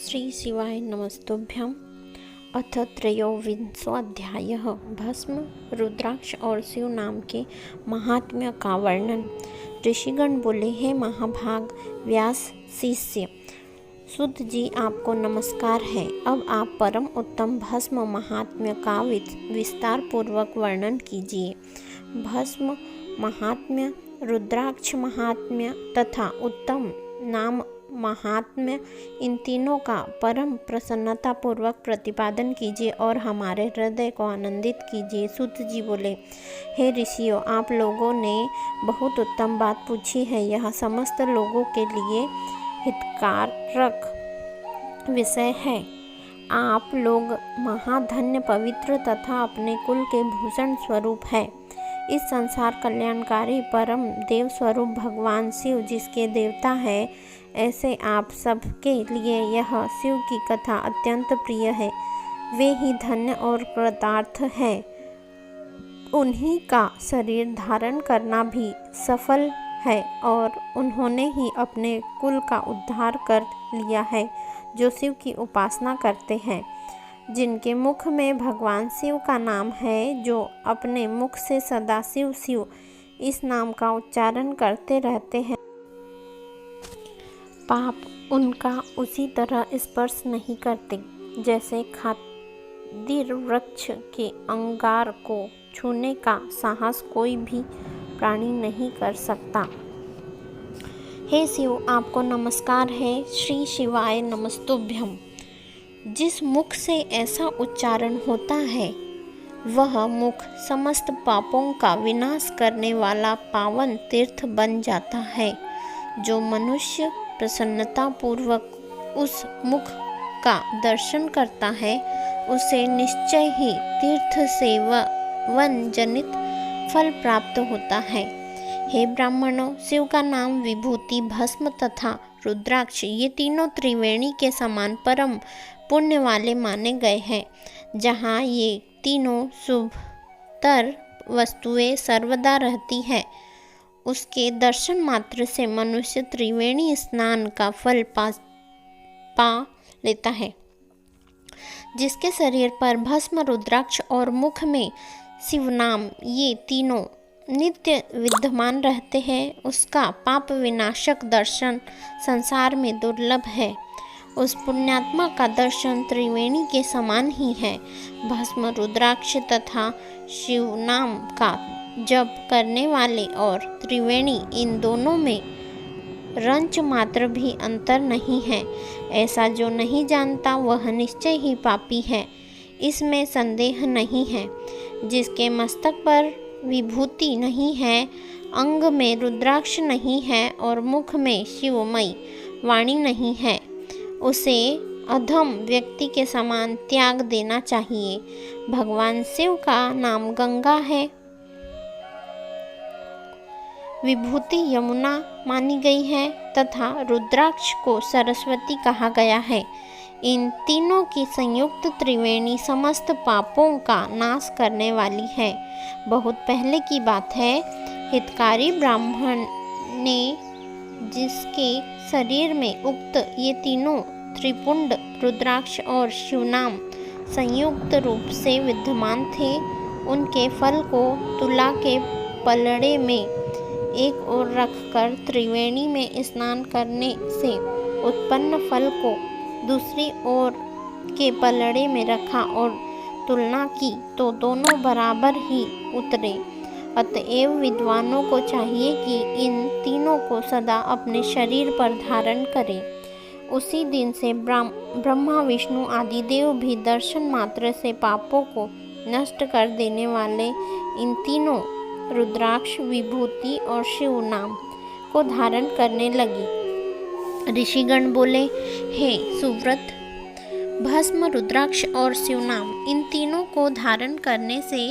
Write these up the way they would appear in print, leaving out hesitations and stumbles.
श्री शिवाय नमस्तुभ्यं। अथ त्रयोविंशोऽध्यायः। भस्म, रुद्राक्ष और शिव नाम के महात्म्य का वर्णन। ऋषिगण बोले, हे महाभाग व्यास शिष्य सुत जी, आपको नमस्कार है। अब आप परम उत्तम भस्म महात्म्य का विस्तार पूर्वक वर्णन कीजिए। भस्म महात्म्य, रुद्राक्ष महात्म्य तथा उत्तम नाम महात्म्य, इन तीनों का परम प्रसन्नता पूर्वक प्रतिपादन कीजिए और हमारे हृदय को आनंदित कीजिए। सूत जी बोले, हे ऋषियों, आप लोगों ने बहुत उत्तम बात पूछी है। यह समस्त लोगों के लिए हितकारक विषय है। आप लोग महाधन्य, पवित्र तथा अपने कुल के भूषण स्वरूप है। इस संसार कल्याणकारी परम देव स्वरूप भगवान शिव जिसके देवता है, ऐसे आप सबके लिए यह शिव की कथा अत्यंत प्रिय है। वे ही धन्य और कृतार्थ है। उन्हीं का शरीर धारण करना भी सफल है और उन्होंने ही अपने कुल का उद्धार कर लिया है, जो शिव की उपासना करते हैं, जिनके मुख में भगवान शिव का नाम है, जो अपने मुख से सदा शिव शिव इस नाम का उच्चारण करते रहते हैं। पाप उनका उसी तरह स्पर्श नहीं करते जैसे खातिर वृक्ष के अंगार को छूने का साहस कोई भी प्राणी नहीं कर सकता। हे शिव, आपको नमस्कार है। श्री शिवाय नमस्तुभ्यं। जिस मुख से ऐसा उच्चारण होता है, वह मुख समस्त पापों का विनाश करने वाला पावन तीर्थ बन जाता है। जो मनुष्य प्रसन्नता पूर्वक उस मुख का दर्शन करता है, उसे निश्चय ही तीर्थ सेवन जनित फल प्राप्त होता है। हे ब्राह्मणों, शिव का नाम विभूति, भस्म तथा रुद्राक्ष, ये तीनों त्रिवेणी के समान परम पुण्य वाले माने गए हैं। जहाँ ये तीनों शुभतर वस्तुएं सर्वदा रहती है, उसके दर्शन मात्र से मनुष्य त्रिवेणी स्नान का फल पा लेता है। जिसके शरीर पर भस्म, रुद्राक्ष और मुख में शिव नाम, ये तीनों नित्य विद्यमान रहते हैं, उसका पाप विनाशक दर्शन संसार में दुर्लभ है। उस पुण्यात्मा का दर्शन त्रिवेणी के समान ही है। भस्म, रुद्राक्ष तथा शिव नाम का जप करने वाले और त्रिवेणी, इन दोनों में रंच मात्र भी अंतर नहीं है। ऐसा जो नहीं जानता, वह निश्चय ही पापी है, इसमें संदेह नहीं है। जिसके मस्तक पर विभूति नहीं है, अंग में रुद्राक्ष नहीं है और मुख में शिवमयी वाणी नहीं है, उसे अधम व्यक्ति के समान त्याग देना चाहिए। भगवान शिव का नाम गंगा है, विभूति यमुना मानी गई है तथा रुद्राक्ष को सरस्वती कहा गया है। इन तीनों की संयुक्त त्रिवेणी समस्त पापों का नाश करने वाली है। बहुत पहले की बात है, हितकारी ब्राह्मण ने जिसके शरीर में उक्त ये तीनों त्रिपुंड, रुद्राक्ष और शिवनाम संयुक्त रूप से विद्यमान थे, उनके फल को तुला के पलड़े में एक ओर रखकर त्रिवेणी में स्नान करने से उत्पन्न फल को दूसरी ओर के पलड़े में रखा और तुलना की तो दोनों बराबर ही उतरे। अतएव विद्वानों को चाहिए कि इन तीनों को सदा अपने शरीर पर धारण करें। उसी दिन से ब्रह्मा, विष्णु आदि देव भी दर्शन मात्र से पापों को नष्ट कर देने वाले इन तीनों रुद्राक्ष, विभूति और शिव नाम को धारण करने लगी। ऋषिगण बोले, हे सुव्रत, भस्म, रुद्राक्ष और शिव नाम, इन तीनों को धारण करने से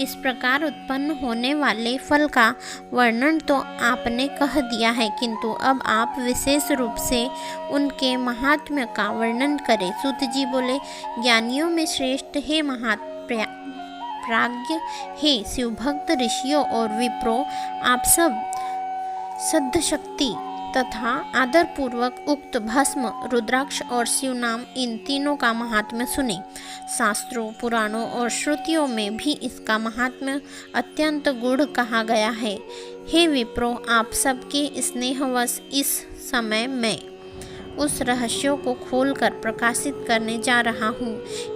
इस प्रकार उत्पन्न होने वाले फल का वर्णन तो आपने कह दिया है, किंतु अब आप विशेष रूप से उनके महात्म्य का वर्णन करें। सूत जी बोले, ज्ञानियों में श्रेष्ठ हे प्राज्ञ, हे शिवभक्त ऋषियों और विप्रो, आप सब सद्शक्ति तथा आदरपूर्वक उक्त भस्म, रुद्राक्ष और शिव नाम इन तीनों का महात्म्य सुने। शास्त्रों, पुराणों और श्रुतियों में भी इसका महात्म्य अत्यंत गूढ़ कहा गया है। हे विप्रो, आप सबके स्नेहवश इस समय मैं उस रहस्यों को खोलकर प्रकाशित करने जा रहा हूँ।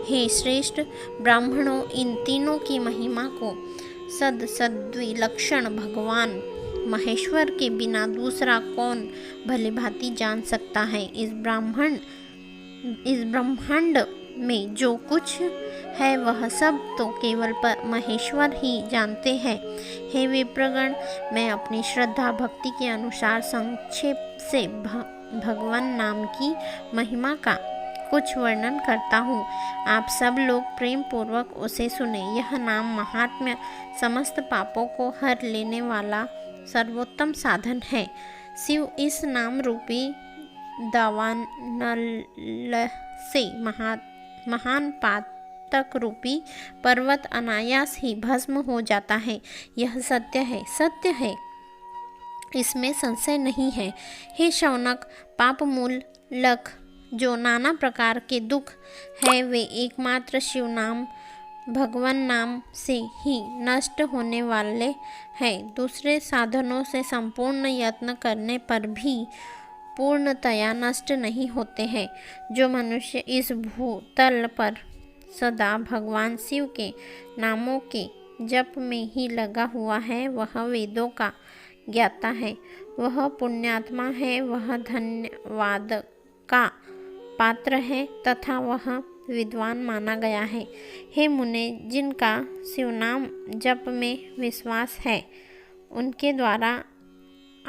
हे श्रेष्ठ ब्राह्मणों, इन तीनों की महिमा को सद्विलक्षण भगवान महेश्वर के बिना दूसरा कौन भलीभांति जान सकता है। इस ब्रह्मांड में जो कुछ है वह सब तो केवल महेश्वर ही जानते हैं। हे विप्रगण, मैं अपनी श्रद्धा भक्ति के अनुसार संक्षेप से भगवान नाम की महिमा का कुछ वर्णन करता हूँ। आप सब लोग प्रेम पूर्वक उसे सुने। यह नाम महात्म्य समस्त पापों को हर लेने वाला सर्वोत्तम साधन है। शिव इस नाम रूपी दावानल से महान पातक रूपी पर्वत अनायास ही भस्म हो जाता है। यह सत्य है, इसमें संशय नहीं है। हे शौनक, पाप मूलक जो नाना प्रकार के दुख है वे एकमात्र शिव नाम, भगवान नाम से ही नष्ट होने वाले हैं। दूसरे साधनों से संपूर्ण यत्न करने पर भी पूर्णतया नष्ट नहीं होते हैं। जो मनुष्य इस भूतल पर सदा भगवान शिव के नामों के जप में ही लगा हुआ है वह वेदों का ज्ञाता है, वह पुण्यात्मा है, वह धन्यवाद का पात्र है तथा वह विद्वान माना गया है। हे मुने, जिनका शिवनाम जप में विश्वास है उनके द्वारा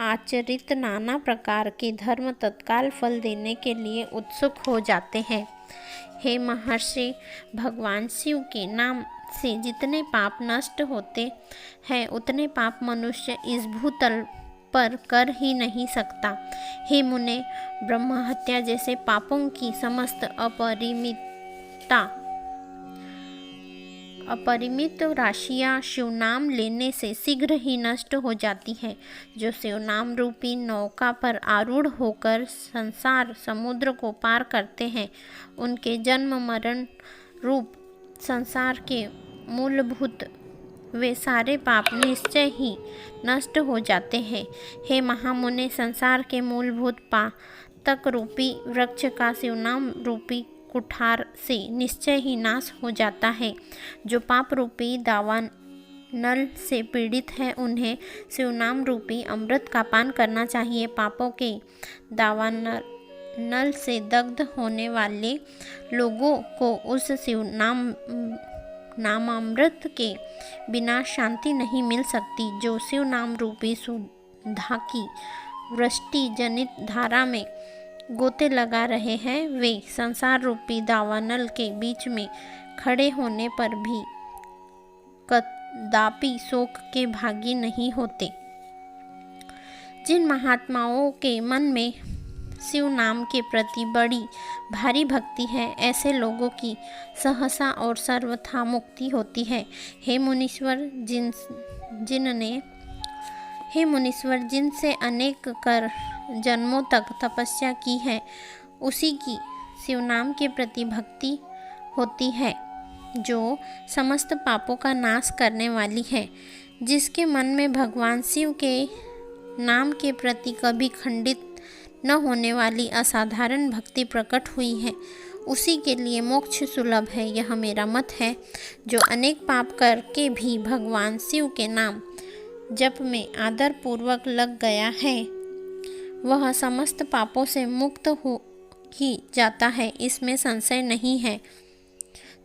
आचरित नाना प्रकार के धर्म तत्काल फल देने के लिए उत्सुक हो जाते हैं। हे महर्षि, भगवान शिव के नाम से जितने पाप नष्ट होते हैं उतने पाप मनुष्य इस भूतल पर कर ही नहीं सकता। हे मुने, ब्रह्म हत्या जैसे पापों की समस्त अपरिमित राशियाँ शिवनाम लेने से शीघ्र ही नष्ट हो जाती है। जो शिवनाम रूपी नौका पर आरूढ़ होकर संसार समुद्र को पार करते हैं उनके जन्म मरण रूप संसार के मूलभूत वे सारे पाप निश्चय ही नष्ट हो जाते हैं। हे महामुने, संसार के मूलभूत पातक रूपी वृक्ष का शिवनाम रूपी कुठार से निश्चय ही नाश हो जाता है। जो पाप रूपी दावानल से पीड़ित है उन्हें शिवनाम रूपी अमृत का पान करना चाहिए। पापों के दावानल से दग्ध होने वाले लोगों को उस नामामृत के बिना शांति नहीं मिल सकती। जो शिव नाम रूपी सुधा की वृष्टि जनित धारा में गोते लगा रहे हैं वे संसार रूपी दावानल के बीच में खड़े होने पर भी कदापि शोक के भागी नहीं होते। जिन महात्माओं के मन में शिव नाम के प्रति बड़ी भारी भक्ति है ऐसे लोगों की सहसा और सर्वथा मुक्ति होती है। हे मुनीश्वर, जिनसे अनेक कर जन्मों तक तपस्या की है उसी की शिव नाम के प्रति भक्ति होती है जो समस्त पापों का नाश करने वाली है। जिसके मन में भगवान शिव के नाम के प्रति कभी खंडित न होने वाली असाधारण भक्ति प्रकट हुई है उसी के लिए मोक्ष सुलभ है, यह मेरा मत है। जो अनेक पाप करके भी भगवान शिव के नाम जप में आदर पूर्वक लग गया है वह समस्त पापों से मुक्त हो ही जाता है, इसमें संशय नहीं है।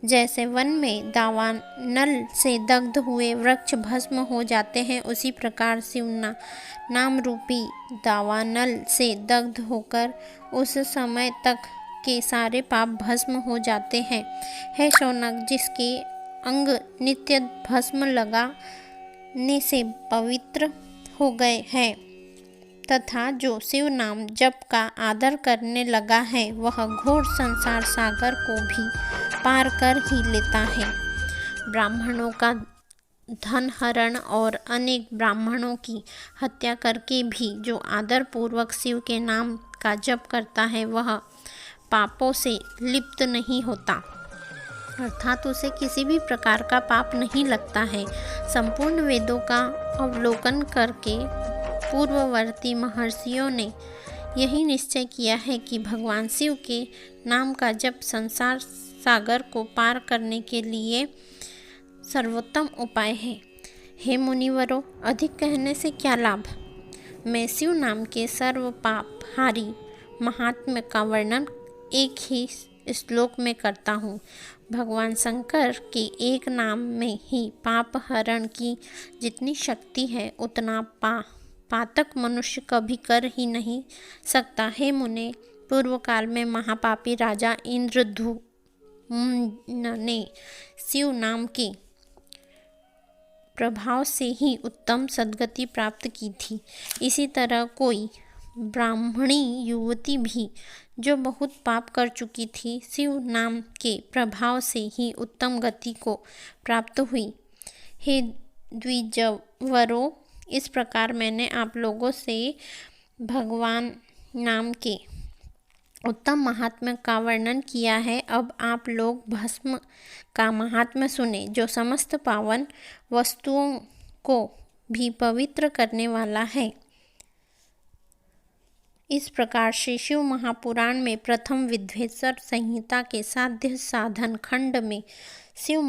जैसे वन में दावानल से दग्ध हुए वृक्ष भस्म हो जाते हैं उसी प्रकार शिव नाम रूपी दावानल से दग्ध होकर उस समय तक के सारे पाप भस्म हो जाते हैं। हे शौनक, जिसके अंग नित्य भस्म लगाने से पवित्र हो गए हैं तथा जो शिव नाम जप का आदर करने लगा है वह घोर संसार सागर को भी पार कर ही लेता है। ब्राह्मणों का धन हरण और अनेक ब्राह्मणों की हत्या करके भी जो आदरपूर्वक शिव के नाम का जप करता है वह पापों से लिप्त नहीं होता, अर्थात उसे किसी भी प्रकार का पाप नहीं लगता है। संपूर्ण वेदों का अवलोकन करके पूर्ववर्ती महर्षियों ने यही निश्चय किया है कि भगवान शिव के नाम का जप संसार सागर को पार करने के लिए सर्वोत्तम उपाय है। हे मुनिवरों, अधिक कहने से क्या लाभ। मैं शिव नाम के सर्व पाप हारी महात्म्य का वर्णन एक ही श्लोक में करता हूँ। भगवान शंकर के एक नाम में ही पाप हरण की जितनी शक्ति है उतना पातक मनुष्य कभी कर ही नहीं सकता। हे मुने, पूर्व काल में महापापी राजा इंद्रद्युम्न ने शिव नाम के प्रभाव से ही उत्तम सद्गति प्राप्त की थी। इसी तरह कोई ब्राह्मणी युवती भी जो बहुत पाप कर चुकी थी, शिव नाम के प्रभाव से ही उत्तम गति को प्राप्त हुई। हे द्विजवरों, इस प्रकार मैंने आप लोगों से भगवान नाम के उत्तम महात्म्य का वर्णन किया है। अब आप लोग भस्म का महात्म्य सुने, जो समस्त पावन वस्तुओं को भी पवित्र करने वाला है। इस प्रकार श्री शिव महापुराण में प्रथम विद्वेश्वर संहिता के साध्य साधन खंड में शिव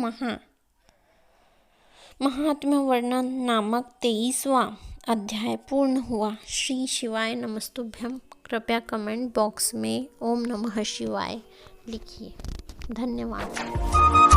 महात्म्य वर्णन नामक 23वां अध्याय पूर्ण हुआ। श्री शिवाय नमस्तुभ्यं। कृपया कमेंट बॉक्स में ओम नमः शिवाय लिखिए। धन्यवाद।